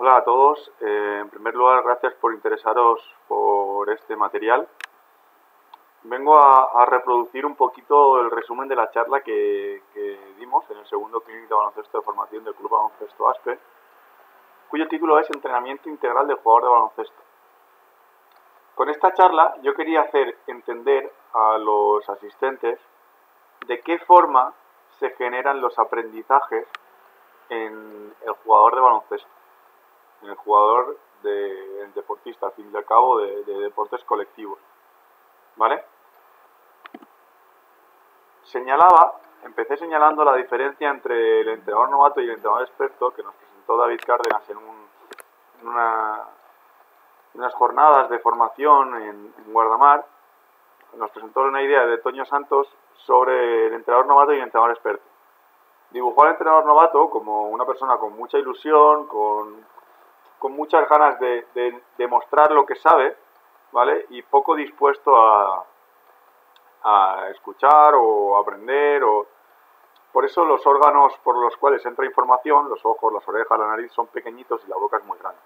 Hola a todos. En primer lugar, gracias por interesaros por este material. Vengo a reproducir un poquito el resumen de la charla que dimos en el segundo Clinic de Baloncesto de Formación del Club Baloncesto ASPE, cuyo título es Entrenamiento Integral del Jugador de Baloncesto. Con esta charla yo quería hacer entender a los asistentes de qué forma se generan los aprendizajes en el jugador de baloncesto, en el jugador, el deportista, al fin y al cabo, de deportes colectivos. ¿Vale? Empecé señalando la diferencia entre el entrenador novato y el entrenador experto que nos presentó David Cárdenas en unas jornadas de formación en Guardamar. Nos presentó una idea de Toño Santos sobre el entrenador novato y el entrenador experto. Dibujó al entrenador novato como una persona con mucha ilusión, con muchas ganas de demostrar lo que sabe, ¿vale? Y poco dispuesto a escuchar o aprender. Por eso los órganos por los cuales entra información, los ojos, las orejas, la nariz, son pequeñitos y la boca es muy grande.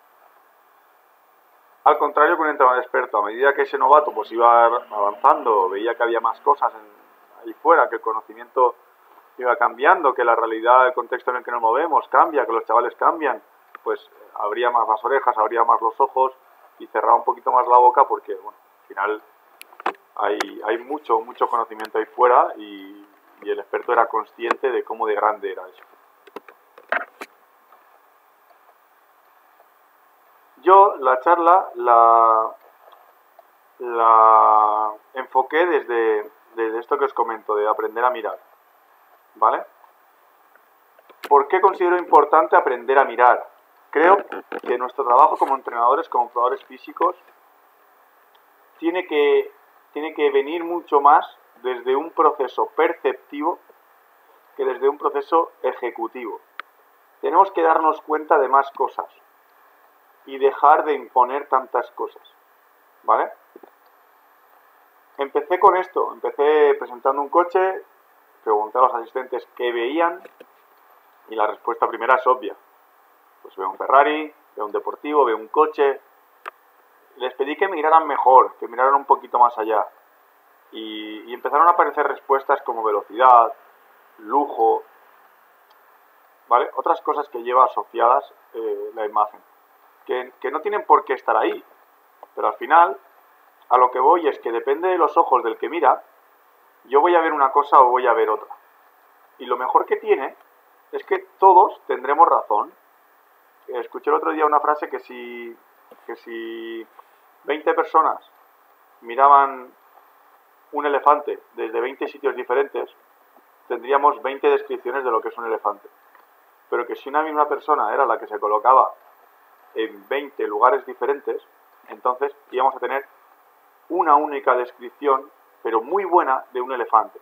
Al contrario que un entrenador experto, a medida que ese novato pues iba avanzando, veía que había más cosas ahí fuera, que el conocimiento iba cambiando, que la realidad, el contexto en el que nos movemos cambia, que los chavales cambian, pues abría más las orejas, abría más los ojos y cerraba un poquito más la boca porque, bueno, al final hay mucho conocimiento ahí fuera y el experto era consciente de cómo de grande era eso. Yo la charla la enfoqué desde esto que os comento, de aprender a mirar, ¿vale? ¿Por qué considero importante aprender a mirar? Creo que nuestro trabajo como entrenadores, como jugadores físicos, tiene que venir mucho más desde un proceso perceptivo que desde un proceso ejecutivo. Tenemos que darnos cuenta de más cosas y dejar de imponer tantas cosas, ¿vale? Empecé con esto, empecé presentando un coche, pregunté a los asistentes qué veían y la respuesta primera es obvia. Pues veo un Ferrari, veo un deportivo, veo un coche. Les pedí que miraran mejor, que miraran un poquito más allá. Y empezaron a aparecer respuestas como velocidad, lujo, ¿vale? Otras cosas que lleva asociadas la imagen, que no tienen por qué estar ahí, pero al final a lo que voy es que depende de los ojos del que mira, yo voy a ver una cosa o voy a ver otra. Y lo mejor que tiene es que todos tendremos razón. Escuché el otro día una frase que si 20 personas miraban un elefante desde 20 sitios diferentes, tendríamos 20 descripciones de lo que es un elefante. Pero que si una misma persona era la que se colocaba en 20 lugares diferentes, entonces íbamos a tener una única descripción, pero muy buena, de un elefante.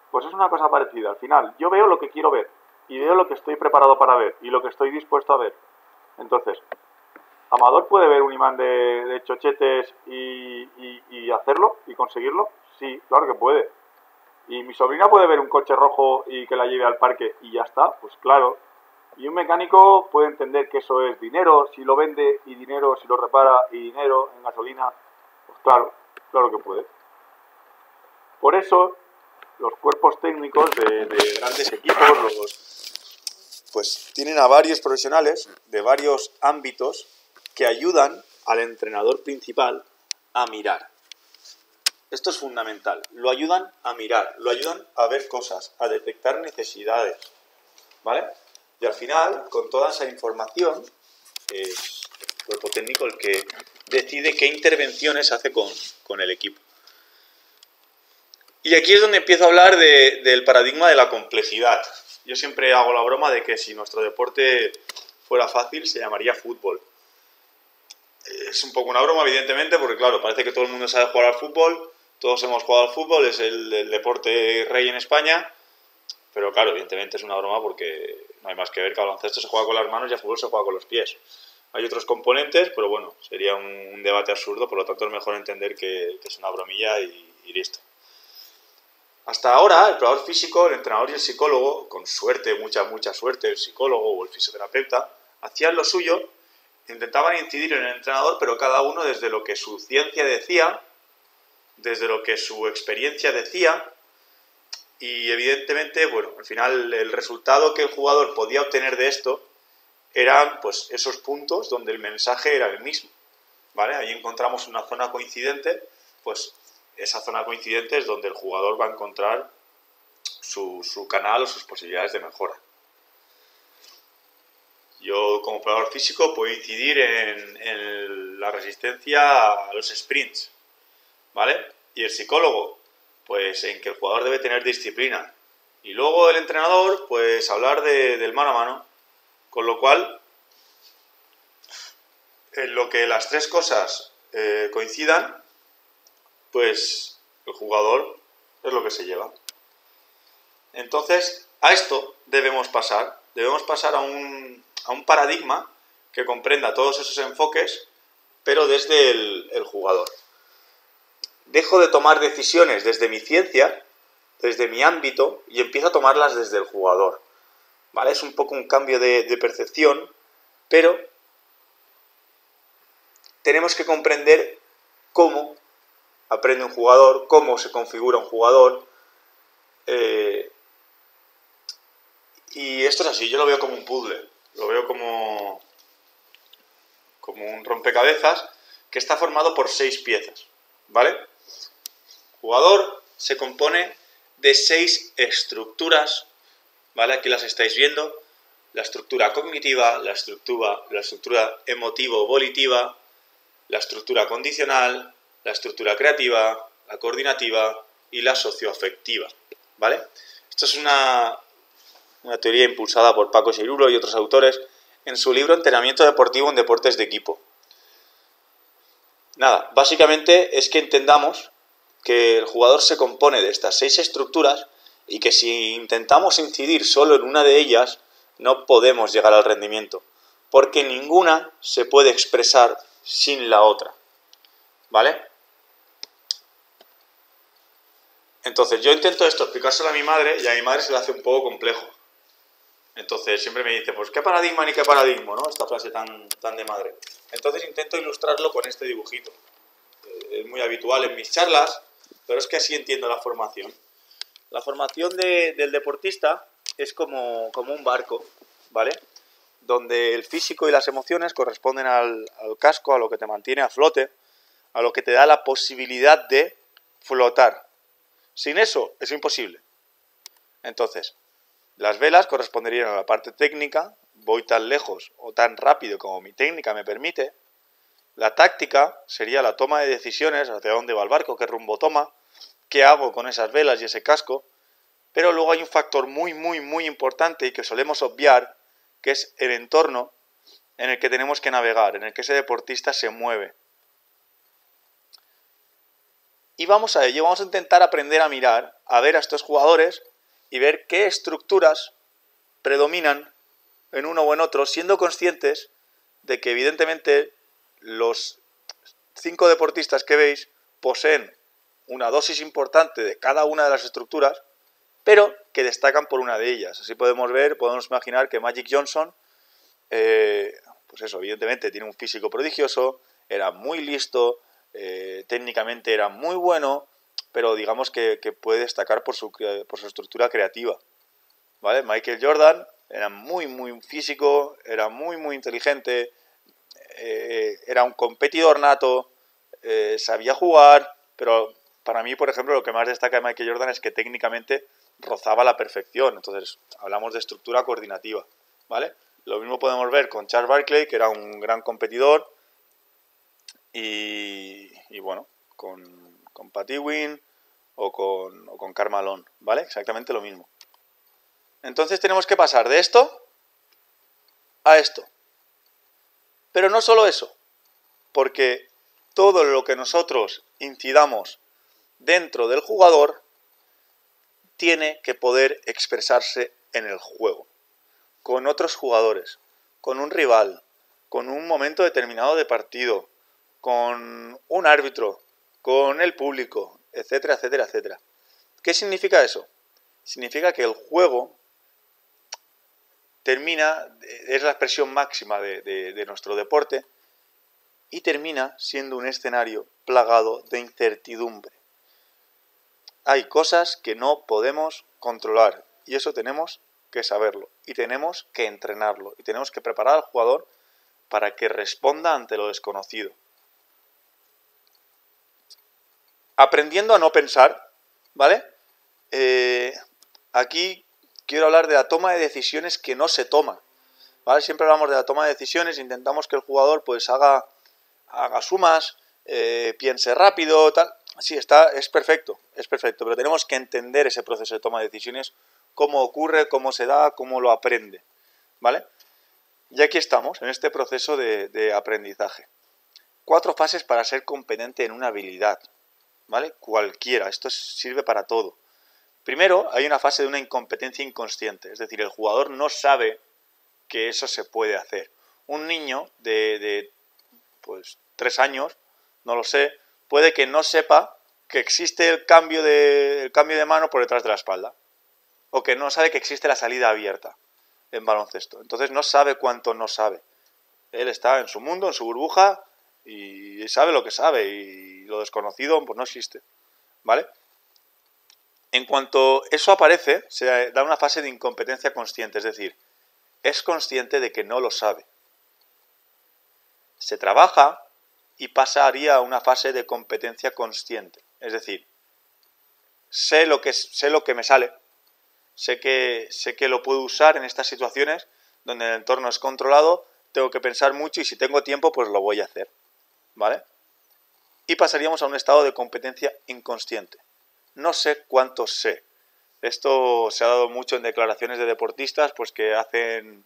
Pues es una cosa parecida. Al final, yo veo lo que quiero ver, y veo lo que estoy preparado para ver, y lo que estoy dispuesto a ver. Entonces, ¿Amador puede ver un imán de chochetes y hacerlo, y conseguirlo? Sí, claro que puede. ¿Y mi sobrina puede ver un coche rojo y que la lleve al parque y ya está? Pues claro. Y un mecánico puede entender que eso es dinero si lo vende, y dinero si lo repara, y dinero en gasolina. Pues claro que puede. Por eso, los cuerpos técnicos de grandes equipos, pues tienen a varios profesionales de varios ámbitos que ayudan al entrenador principal a mirar. Esto es fundamental. Lo ayudan a mirar, lo ayudan a ver cosas, a detectar necesidades, ¿vale? Y al final, con toda esa información, es el cuerpo técnico el que decide qué intervenciones hace con el equipo. Y aquí es donde empiezo a hablar del paradigma de la complejidad. Yo siempre hago la broma de que si nuestro deporte fuera fácil, se llamaría fútbol. Es un poco una broma, evidentemente, porque claro, parece que todo el mundo sabe jugar al fútbol, todos hemos jugado al fútbol, es el deporte rey en España, pero claro, evidentemente es una broma porque no hay más que ver que al baloncesto se juega con las manos y al fútbol se juega con los pies. Hay otros componentes, pero bueno, sería un debate absurdo, por lo tanto es mejor entender que es una bromilla y listo. Hasta ahora, el preparador físico, el entrenador y el psicólogo, con suerte, mucha suerte, el psicólogo o el fisioterapeuta, hacían lo suyo intentaban incidir en el entrenador, pero cada uno desde lo que su ciencia decía, desde lo que su experiencia decía, y evidentemente, bueno, al final el resultado que el jugador podía obtener de esto eran pues esos puntos donde el mensaje era el mismo, ¿vale? Ahí encontramos una zona coincidente, pues esa zona coincidente es donde el jugador va a encontrar su canal o sus posibilidades de mejora. Yo como operador físico puedo incidir en la resistencia a los sprints, ¿vale? Y el psicólogo, pues en que el jugador debe tener disciplina. Y luego el entrenador, pues hablar del mano a mano. Con lo cual, en lo que las tres cosas coincidan, pues el jugador es lo que se lleva. Entonces, a esto debemos pasar. Debemos pasar a un paradigma que comprenda todos esos enfoques, pero desde el jugador. Dejo de tomar decisiones desde mi ciencia, desde mi ámbito, y empiezo a tomarlas desde el jugador. ¿Vale? Es un poco un cambio de percepción, pero tenemos que comprender cómo aprende un jugador, cómo se configura un jugador. Y esto es así, yo lo veo como un puzzle, lo veo como un rompecabezas que está formado por 6 piezas, ¿vale? El jugador se compone de 6 estructuras, ¿vale? Aquí las estáis viendo: la estructura cognitiva, la estructura emotivo-volitiva, la estructura condicional, la estructura creativa, la coordinativa y la socioafectiva, ¿vale? Esto es una teoría impulsada por Paco Seirulo y otros autores en su libro Entrenamiento deportivo en deportes de equipo. Nada, básicamente es que entendamos que el jugador se compone de estas 6 estructuras y que si intentamos incidir solo en una de ellas, no podemos llegar al rendimiento, porque ninguna se puede expresar sin la otra, ¿vale? Entonces yo intento esto explicárselo a mi madre y a mi madre se le hace un poco complejo. Entonces siempre me dice, pues qué paradigma ni qué paradigma, ¿no? Esta frase tan de madre. Entonces intento ilustrarlo con este dibujito. Es muy habitual en mis charlas, pero es que así entiendo la formación. La formación del deportista es como un barco, ¿vale? Donde el físico y las emociones corresponden al casco, a lo que te mantiene a flote, a lo que te da la posibilidad de flotar. Sin eso es imposible. Entonces, las velas corresponderían a la parte técnica, voy tan lejos o tan rápido como mi técnica me permite. La táctica sería la toma de decisiones, hacia dónde va el barco, qué rumbo toma, qué hago con esas velas y ese casco. Pero luego hay un factor muy importante y que solemos obviar, que es el entorno en el que tenemos que navegar, en el que ese deportista se mueve. Y vamos a ello, vamos a intentar aprender a mirar, a ver a estos jugadores y ver qué estructuras predominan en uno o en otro, siendo conscientes de que evidentemente los 5 deportistas que veis poseen una dosis importante de cada una de las estructuras, pero que destacan por una de ellas. Así podemos imaginar que Magic Johnson, pues eso, evidentemente tiene un físico prodigioso, era muy listo, técnicamente era muy bueno, pero digamos que puede destacar por su estructura creativa, ¿vale? Michael Jordan era muy físico, era muy inteligente, era un competidor nato, sabía jugar, pero para mí, por ejemplo, lo que más destaca de Michael Jordan es que técnicamente rozaba la perfección. Entonces, hablamos de estructura coordinativa, ¿vale? Lo mismo podemos ver con Charles Barkley, que era un gran competidor, y bueno, con Pat Ewing o con Karl Malone, ¿vale? Exactamente lo mismo. Entonces tenemos que pasar de esto a esto. Pero no solo eso, porque todo lo que nosotros incidamos dentro del jugador tiene que poder expresarse en el juego, con otros jugadores, con un rival, con un momento determinado de partido, con un árbitro, con el público, etcétera, etcétera, etcétera. ¿Qué significa eso? Significa que el juego es la expresión máxima de nuestro deporte y termina siendo un escenario plagado de incertidumbre. Hay cosas que no podemos controlar y eso tenemos que saberlo y tenemos que entrenarlo y tenemos que preparar al jugador para que responda ante lo desconocido. Aprendiendo a no pensar, ¿vale? Aquí quiero hablar de la toma de decisiones que no se toma, ¿vale? Siempre hablamos de la toma de decisiones, intentamos que el jugador pues haga sumas, piense rápido, tal. Sí, es perfecto, pero tenemos que entender ese proceso de toma de decisiones, cómo ocurre, cómo se da, cómo lo aprende, ¿vale? Y aquí estamos, en este proceso de aprendizaje. 4 fases para ser competente en una habilidad, ¿vale? Cualquiera, esto sirve para todo. Primero, hay una fase de una incompetencia inconsciente, es decir, el jugador no sabe que eso se puede hacer. Un niño de 3 años, no lo sé, puede que no sepa que existe el cambio de mano por detrás de la espalda, o que no sabe que existe la salida abierta en baloncesto. Entonces no sabe cuánto no sabe. Él está en su mundo, en su burbuja, y sabe lo que sabe, y lo desconocido pues no existe, ¿vale? En cuanto eso aparece, se da una fase de incompetencia consciente, es decir, es consciente de que no lo sabe. Se trabaja y pasaría a una fase de competencia consciente, es decir, sé lo que me sale, sé que lo puedo usar en estas situaciones donde el entorno es controlado, tengo que pensar mucho y si tengo tiempo pues lo voy a hacer, ¿vale? Y pasaríamos a un estado de competencia inconsciente. No sé cuánto sé. Esto se ha dado mucho en declaraciones de deportistas pues que hacen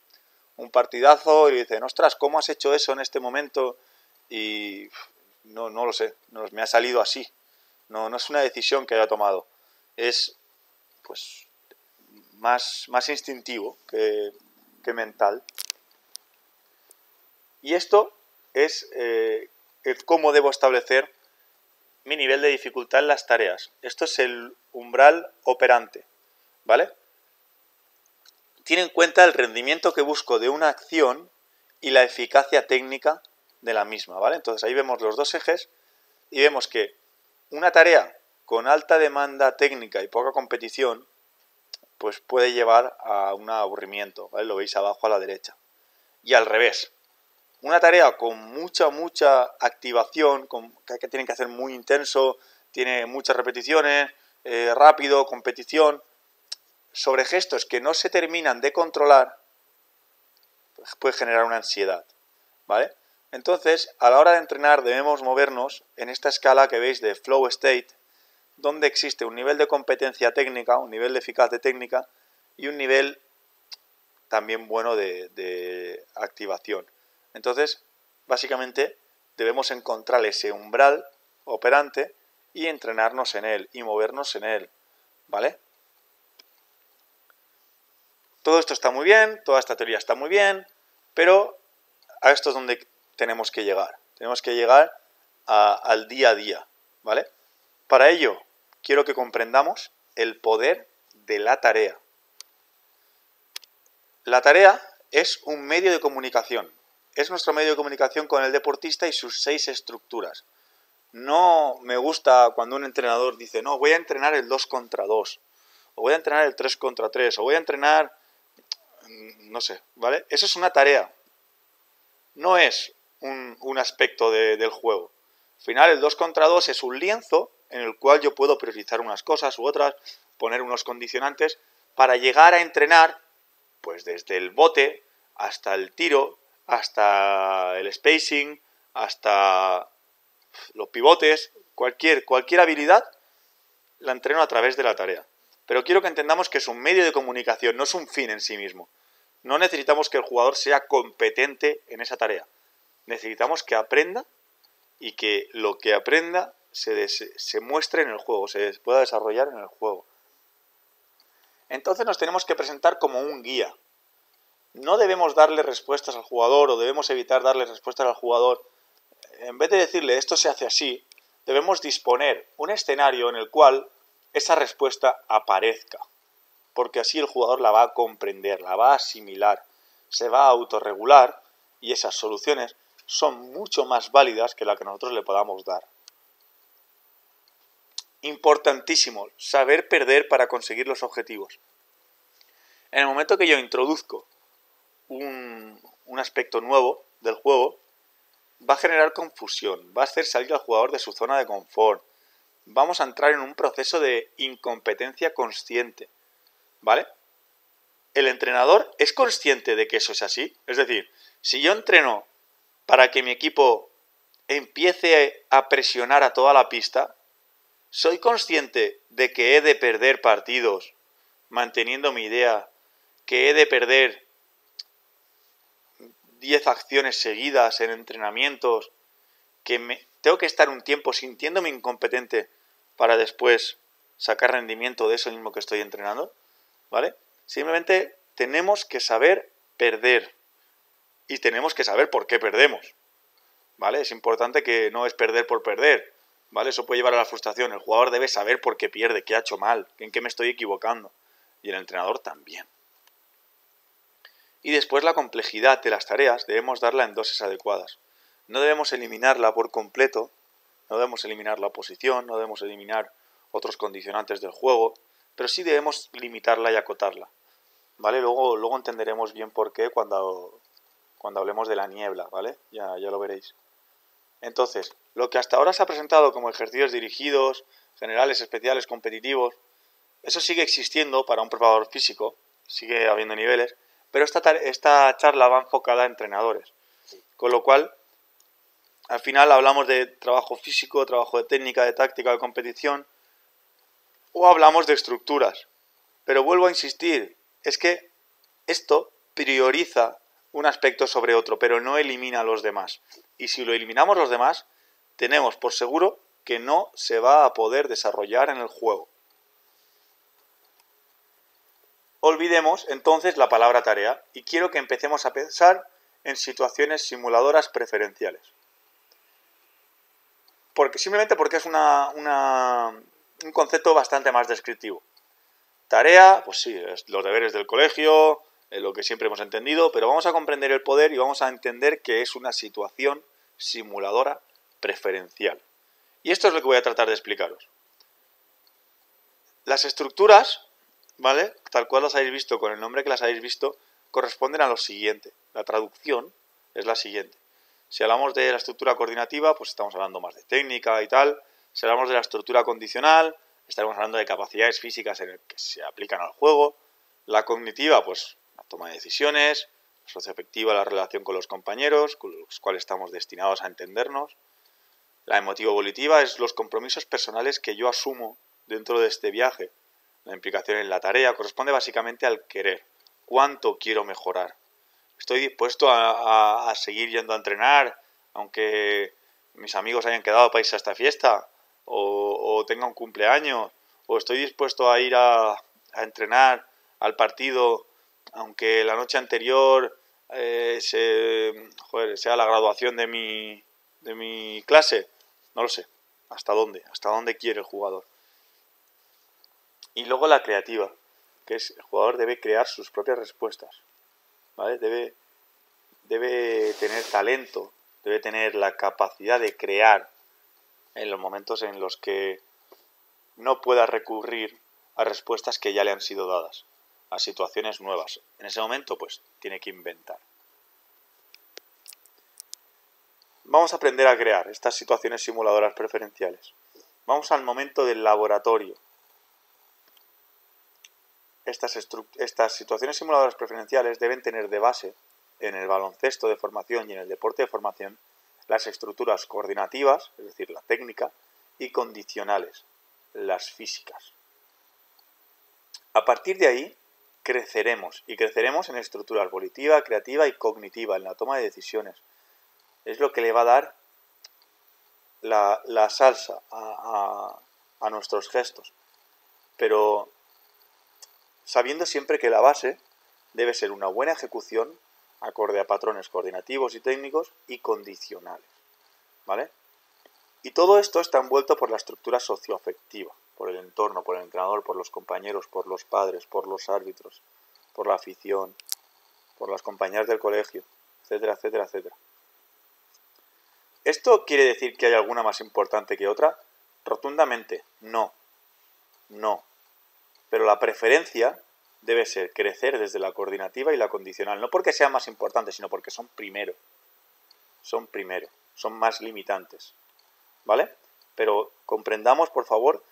un partidazo y dicen, ostras, ¿cómo has hecho eso en este momento? Y no lo sé, me ha salido así. No es una decisión que haya tomado. Es pues más instintivo que mental. Y esto es cómo debo establecer mi nivel de dificultad en las tareas. Esto es el umbral operante, ¿vale? Tiene en cuenta el rendimiento que busco de una acción y la eficacia técnica de la misma, ¿vale? Entonces ahí vemos los 2 ejes y vemos que una tarea con alta demanda técnica y poca competición pues puede llevar a un aburrimiento, ¿vale? Lo veis abajo a la derecha. Y al revés, una tarea con mucha activación, que tienen que hacer muy intenso, tiene muchas repeticiones, rápido, competición, sobre gestos que no se terminan de controlar, pues puede generar una ansiedad, ¿vale? Entonces, a la hora de entrenar debemos movernos en esta escala que veis de flow state, donde existe un nivel de competencia técnica, un nivel de eficacia técnica y un nivel también bueno de activación. Entonces, básicamente, debemos encontrar ese umbral operante y entrenarnos en él y movernos en él, ¿vale? Todo esto está muy bien, toda esta teoría está muy bien, pero a esto es donde tenemos que llegar. Tenemos que llegar al día a día, ¿vale? Para ello, quiero que comprendamos el poder de la tarea. La tarea es un medio de comunicación. Es nuestro medio de comunicación con el deportista y sus 6 estructuras. No me gusta cuando un entrenador dice, no, voy a entrenar el 2 contra 2, o voy a entrenar el 3 contra 3, o voy a entrenar, no sé, ¿vale? Eso es una tarea. No es un aspecto del juego. Al final, el 2 contra 2 es un lienzo en el cual yo puedo priorizar unas cosas u otras, poner unos condicionantes para llegar a entrenar pues desde el bote hasta el tiro, hasta el spacing, hasta los pivotes, cualquier habilidad la entreno a través de la tarea. Pero quiero que entendamos que es un medio de comunicación, no es un fin en sí mismo. No necesitamos que el jugador sea competente en esa tarea. Necesitamos que aprenda y que lo que aprenda se muestre en el juego, se pueda desarrollar en el juego. Entonces nos tenemos que presentar como un guía. No debemos darle respuestas al jugador o debemos evitar darle respuestas al jugador. En vez de decirle esto se hace así, debemos disponer un escenario en el cual esa respuesta aparezca. Porque así el jugador la va a comprender, la va a asimilar, se va a autorregular y esas soluciones son mucho más válidas que la que nosotros le podamos dar. Importantísimo, saber perder para conseguir los objetivos. En el momento que yo introduzco un aspecto nuevo del juego, va a generar confusión, va a hacer salir al jugador de su zona de confort. Vamos a entrar en un proceso de incompetencia consciente, ¿vale? El entrenador es consciente de que eso es así. Es decir, si yo entreno para que mi equipo empiece a presionar a toda la pista, soy consciente de que he de perder partidos manteniendo mi idea, que he de perder 10 acciones seguidas en entrenamientos, que tengo que estar un tiempo sintiéndome incompetente para después sacar rendimiento de eso mismo que estoy entrenando, ¿vale? Simplemente tenemos que saber perder y tenemos que saber por qué perdemos, ¿vale? Es importante que no es perder por perder, ¿vale? Eso puede llevar a la frustración. El jugador debe saber por qué pierde, qué ha hecho mal, en qué me estoy equivocando, y el entrenador también. Y después la complejidad de las tareas debemos darla en dosis adecuadas. No debemos eliminarla por completo, no debemos eliminar la oposición, no debemos eliminar otros condicionantes del juego, pero sí debemos limitarla y acotarla, ¿vale? Luego entenderemos bien por qué cuando hablemos de la niebla, ¿vale? Ya lo veréis. Entonces, lo que hasta ahora se ha presentado como ejercicios dirigidos, generales, especiales, competitivos, eso sigue existiendo para un preparador físico, sigue habiendo niveles, pero esta charla va enfocada a entrenadores. Con lo cual, al final hablamos de trabajo físico, trabajo de técnica, de táctica, de competición, o hablamos de estructuras. Pero vuelvo a insistir, es que esto prioriza un aspecto sobre otro, pero no elimina a los demás. Y si lo eliminamos los demás, tenemos por seguro que no se va a poder desarrollar en el juego. Olvidemos entonces la palabra tarea y quiero que empecemos a pensar en situaciones simuladoras preferenciales. Simplemente porque es un concepto bastante más descriptivo. Tarea, pues sí, es los deberes del colegio, es lo que siempre hemos entendido, pero vamos a comprender el poder y vamos a entender que es una situación simuladora preferencial. Y esto es lo que voy a tratar de explicaros. Las estructuras, ¿vale? Tal cual las habéis visto, con el nombre que las habéis visto, corresponden a lo siguiente. La traducción es la siguiente. Si hablamos de la estructura coordinativa, pues estamos hablando más de técnica y tal. Si hablamos de la estructura condicional, estaremos hablando de capacidades físicas en el que se aplican al juego. La cognitiva, pues la toma de decisiones. La socioafectiva, la relación con los compañeros, con los cuales estamos destinados a entendernos. La emotivo-volitiva es los compromisos personales que yo asumo dentro de este viaje. La implicación en la tarea corresponde básicamente al querer. ¿Cuánto quiero mejorar? ¿Estoy dispuesto a seguir yendo a entrenar aunque mis amigos hayan quedado para irse a esta fiesta? ¿O tenga un cumpleaños? ¿O estoy dispuesto a ir a entrenar al partido aunque la noche anterior sea la graduación de mi clase? No lo sé. ¿Hasta dónde? ¿Hasta dónde quiere el jugador? Y luego la creativa, que es el jugador debe crear sus propias respuestas, ¿vale? Debe tener talento, debe tener la capacidad de crear en los momentos en los que no pueda recurrir a respuestas que ya le han sido dadas, a situaciones nuevas. En ese momento, pues, tiene que inventar. Vamos a aprender a crear estas situaciones simuladoras preferenciales. Vamos al momento del laboratorio. Estas situaciones simuladoras preferenciales deben tener de base, en el baloncesto de formación y en el deporte de formación, las estructuras coordinativas, es decir, la técnica, y condicionales, las físicas. A partir de ahí, creceremos, y creceremos en estructuras volitiva, creativa y cognitiva, en la toma de decisiones. Es lo que le va a dar la salsa a nuestros gestos. Pero sabiendo siempre que la base debe ser una buena ejecución acorde a patrones coordinativos y técnicos y condicionales, ¿vale? Y todo esto está envuelto por la estructura socioafectiva, por el entorno, por el entrenador, por los compañeros, por los padres, por los árbitros, por la afición, por las compañeras del colegio, etcétera, etcétera, etcétera. ¿Esto quiere decir que hay alguna más importante que otra? Rotundamente, no. No. Pero la preferencia debe ser crecer desde la coordinativa y la condicional. No porque sean más importantes, sino porque son primero. Son primero. Son más limitantes. ¿Vale? Pero comprendamos, por favor,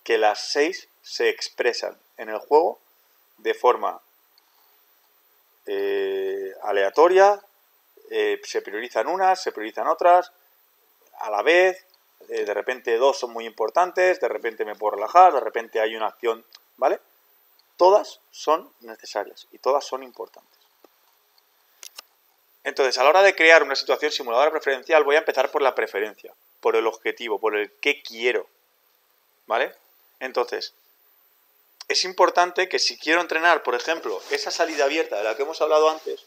que las 6 se expresan en el juego de forma aleatoria, se priorizan unas, se priorizan otras, a la vez, de repente 2 son muy importantes, de repente me puedo relajar, de repente hay una acción, ¿vale? Todas son necesarias y todas son importantes. Entonces, a la hora de crear una situación simuladora preferencial, voy a empezar por la preferencia, por el objetivo, por el qué quiero, ¿vale? Entonces, es importante que si quiero entrenar, por ejemplo, esa salida abierta de la que hemos hablado antes,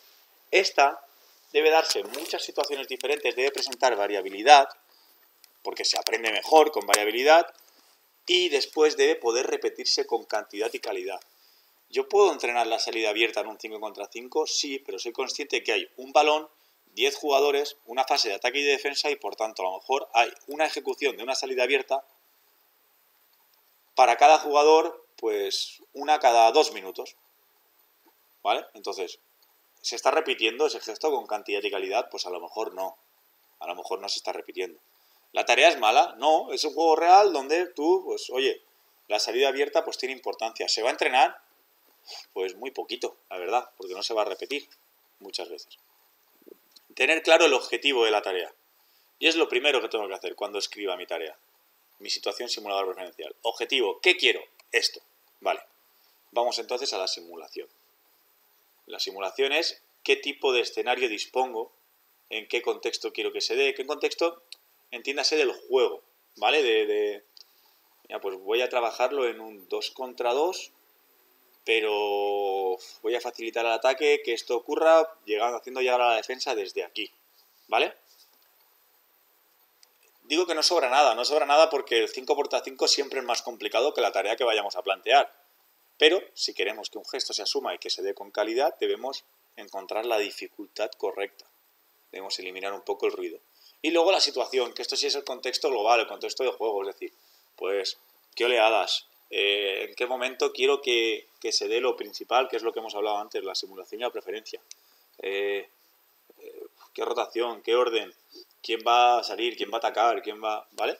esta debe darse en muchas situaciones diferentes, debe presentar variabilidad, porque se aprende mejor con variabilidad, y después debe poder repetirse con cantidad y calidad. ¿Yo puedo entrenar la salida abierta en un 5 contra 5? Sí, pero soy consciente que hay un balón, 10 jugadores, una fase de ataque y de defensa, y por tanto a lo mejor hay una ejecución de una salida abierta para cada jugador, pues una cada 2 minutos. ¿Vale? Entonces, ¿se está repitiendo ese gesto con cantidad y calidad? Pues a lo mejor no. A lo mejor no se está repitiendo. ¿La tarea es mala? No, es un juego real donde tú, pues oye, la salida abierta pues tiene importancia. ¿Se va a entrenar? Pues muy poquito, la verdad, porque no se va a repetir muchas veces. Tener claro el objetivo de la tarea. Y es lo primero que tengo que hacer cuando escriba mi tarea. Mi situación simuladora preferencial. Objetivo, ¿qué quiero? Esto. Vale. Vamos entonces a la simulación. La simulación es qué tipo de escenario dispongo, en qué contexto quiero que se dé, qué contexto, entiéndase, del juego, ¿vale? Ya, pues voy a trabajarlo en un 2 contra 2, pero voy a facilitar el ataque, que esto ocurra haciendo llegar a la defensa desde aquí, ¿vale? Digo que no sobra nada porque el 5 contra 5 siempre es más complicado que la tarea que vayamos a plantear. Pero si queremos que un gesto se asuma y que se dé con calidad, debemos encontrar la dificultad correcta. Debemos eliminar un poco el ruido. Y luego la situación, que esto sí es el contexto global, el contexto de juego, es decir, pues, ¿qué oleadas? ¿En qué momento quiero que se dé lo principal, que es lo que hemos hablado antes, la simulación y la preferencia? ¿Qué rotación? ¿Qué orden? ¿Quién va a salir? ¿Quién va a atacar? ¿Quién va...? ¿Vale?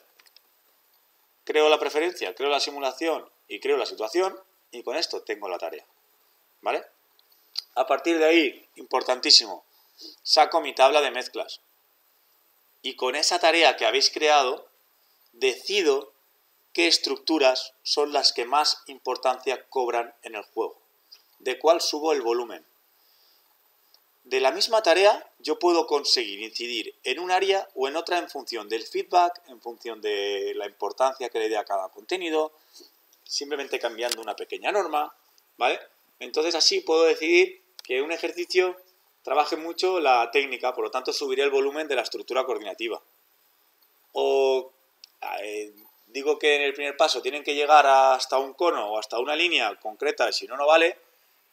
Creo la preferencia, creo la simulación y creo la situación, y con esto tengo la tarea. ¿Vale? A partir de ahí, importantísimo, saco mi tabla de mezclas. Y con esa tarea que habéis creado, decido qué estructuras son las que más importancia cobran en el juego. De cuál subo el volumen. De la misma tarea, yo puedo conseguir incidir en un área o en otra en función del feedback, en función de la importancia que le dé a cada contenido, simplemente cambiando una pequeña norma, ¿vale? Entonces así puedo decidir que un ejercicio trabaje mucho la técnica, por lo tanto subiré el volumen de la estructura coordinativa. O digo que en el primer paso tienen que llegar hasta un cono o hasta una línea concreta, si no, no vale,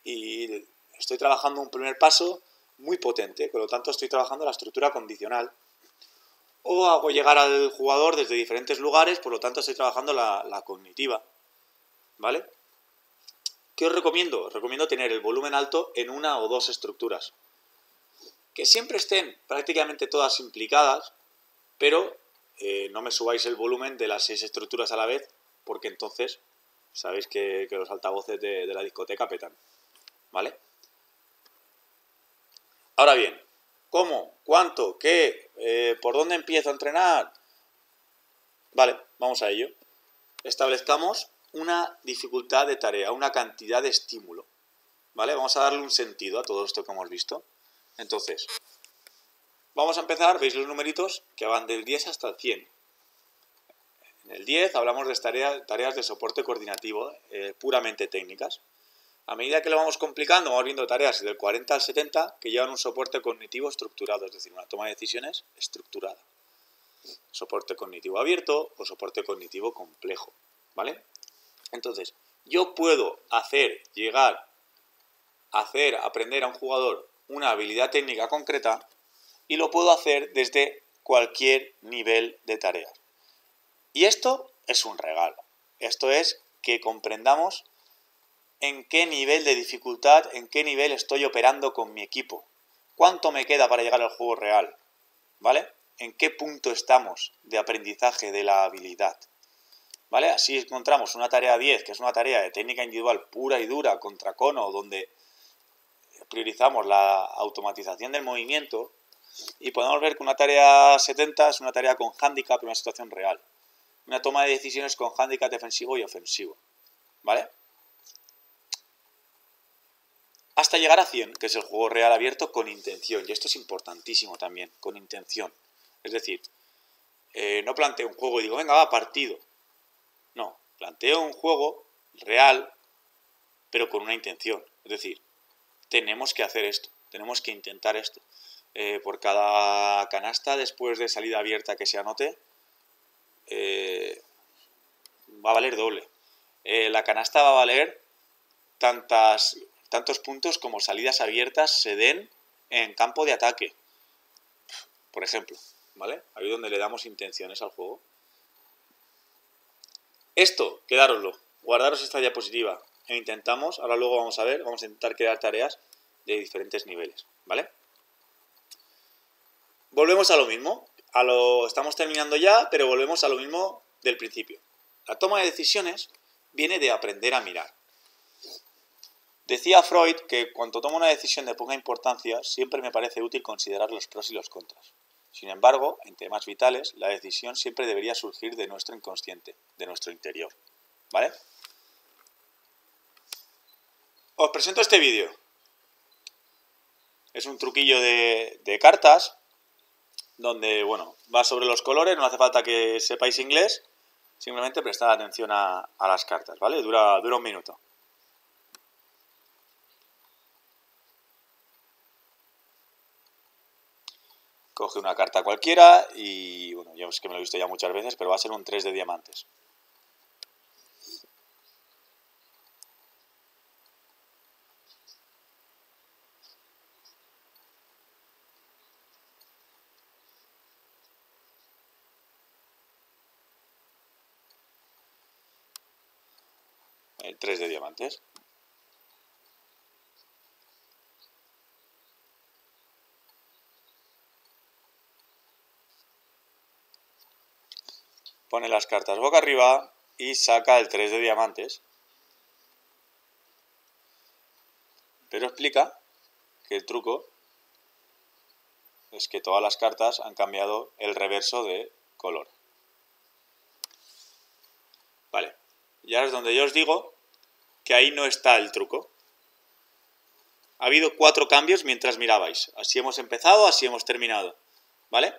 y estoy trabajando un primer paso muy potente, por lo tanto estoy trabajando la estructura condicional. O hago llegar al jugador desde diferentes lugares, por lo tanto estoy trabajando la cognitiva, ¿vale? ¿Qué os recomiendo? Os recomiendo tener el volumen alto en una o dos estructuras. Que siempre estén prácticamente todas implicadas, pero no me subáis el volumen de las 6 estructuras a la vez, porque entonces sabéis que los altavoces de la discoteca petan, ¿vale? Ahora bien, ¿cómo? ¿Cuánto? ¿Qué? ¿Por dónde empiezo a entrenar? Vale, vamos a ello. Establezcamos una dificultad de tarea, una cantidad de estímulo, ¿vale? Vamos a darle un sentido a todo esto que hemos visto. Entonces, vamos a empezar, veis los numeritos que van del 10 hasta el 100. En el 10 hablamos de tareas de soporte coordinativo, puramente técnicas. A medida que lo vamos complicando, vamos viendo tareas del 40 al 70 que llevan un soporte cognitivo estructurado, es decir, una toma de decisiones estructurada. Soporte cognitivo abierto o soporte cognitivo complejo, ¿vale? Entonces, yo puedo hacer llegar hacer aprender a un jugador una habilidad técnica concreta y lo puedo hacer desde cualquier nivel de tareas. Y esto es un regalo. Esto es que comprendamos en qué nivel de dificultad, en qué nivel estoy operando con mi equipo. ¿Cuánto me queda para llegar al juego real? ¿Vale? ¿En qué punto estamos de aprendizaje de la habilidad? ¿Vale? Así encontramos una tarea 10, que es una tarea de técnica individual pura y dura contra cono, donde priorizamos la automatización del movimiento, y podemos ver que una tarea 70 es una tarea con hándicap en una situación real. Una toma de decisiones con hándicap defensivo y ofensivo. ¿Vale? Hasta llegar a 100, que es el juego real abierto con intención. Y esto es importantísimo también, con intención. Es decir, no planteo un juego y digo, venga, va, partido. No, planteo un juego real, pero con una intención. Es decir, tenemos que hacer esto, tenemos que intentar esto. Por cada canasta después de salida abierta que se anote, va a valer doble. La canasta va a valer tantos puntos como salidas abiertas se den en campo de ataque, por ejemplo, ¿vale? Ahí es donde le damos intenciones al juego. Esto, quedároslo, guardaros esta diapositiva e intentamos, ahora luego vamos a ver, vamos a intentar crear tareas de diferentes niveles, ¿vale? Volvemos a lo mismo, estamos terminando ya, pero volvemos a lo mismo del principio. La toma de decisiones viene de aprender a mirar. Decía Freud que cuando tomo una decisión de poca importancia, siempre me parece útil considerar los pros y los contras. Sin embargo, en temas vitales, la decisión siempre debería surgir de nuestro inconsciente, de nuestro interior. ¿Vale? Os presento este vídeo. Es un truquillo de cartas, donde, bueno, va sobre los colores, no hace falta que sepáis inglés, simplemente prestad atención a las cartas, ¿vale? Dura un minuto. Coge una carta cualquiera y, bueno, yo es que me lo he visto ya muchas veces, pero va a ser un 3 de diamantes. El 3 de diamantes. Pone las cartas boca arriba y saca el 3 de diamantes. Pero explica que el truco es que todas las cartas han cambiado el reverso de color. Vale, y ahora es donde yo os digo que ahí no está el truco. Ha habido 4 cambios mientras mirabais. Así hemos empezado, así hemos terminado. ¿Vale?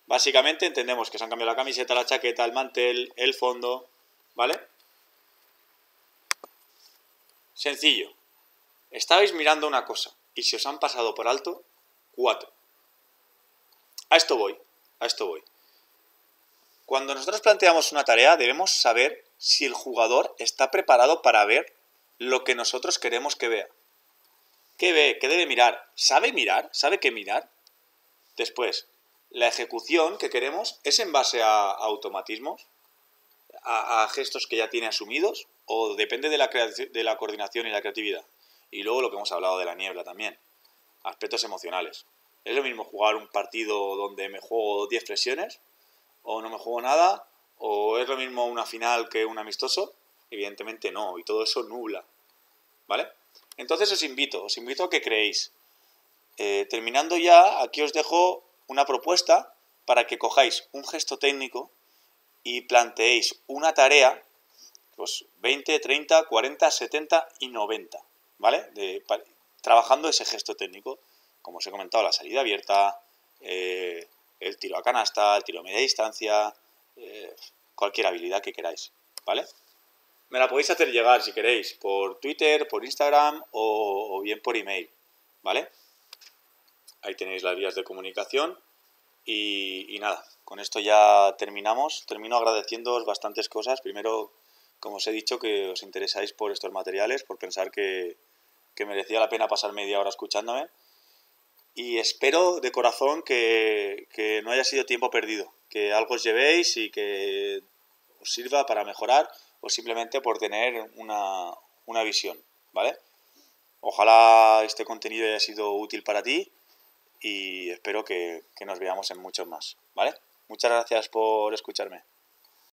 Básicamente entendemos que se han cambiado la camiseta, la chaqueta, el mantel, el fondo. ¿Vale? Sencillo. Estabais mirando una cosa y se os han pasado por alto 4. A esto voy. Cuando nosotros planteamos una tarea debemos saber si el jugador está preparado para ver lo que nosotros queremos que vea. ¿Qué ve? ¿Qué debe mirar? ¿Sabe mirar? ¿Sabe qué mirar? Después, la ejecución que queremos es en base a automatismos, a gestos que ya tiene asumidos, o depende de la coordinación y la creatividad. Y luego lo que hemos hablado de la niebla también, aspectos emocionales. ¿Es lo mismo jugar un partido donde me juego 10 flexiones o no me juego nada? ¿O es lo mismo una final que un amistoso? Evidentemente no, y todo eso nubla, ¿vale? Entonces os invito a que creéis. Terminando ya, aquí os dejo una propuesta para que cojáis un gesto técnico y planteéis una tarea, pues 20, 30, 40, 70 y 90, ¿vale? Trabajando ese gesto técnico, como os he comentado, la salida abierta, el tiro a canasta, el tiro a media distancia, cualquier habilidad que queráis, ¿vale? Me la podéis hacer llegar si queréis por Twitter, por Instagram o bien por email, ¿vale? Ahí tenéis las vías de comunicación y nada, con esto ya terminamos. Termino agradeciéndoos bastantes cosas. Primero, como os he dicho, que os interesáis por estos materiales, por pensar que que merecía la pena pasar media hora escuchándome. Y espero de corazón que no haya sido tiempo perdido, que algo os llevéis y que os sirva para mejorar o simplemente por tener una visión, ¿vale? Ojalá este contenido haya sido útil para ti y espero que nos veamos en muchos más, ¿vale? Muchas gracias por escucharme.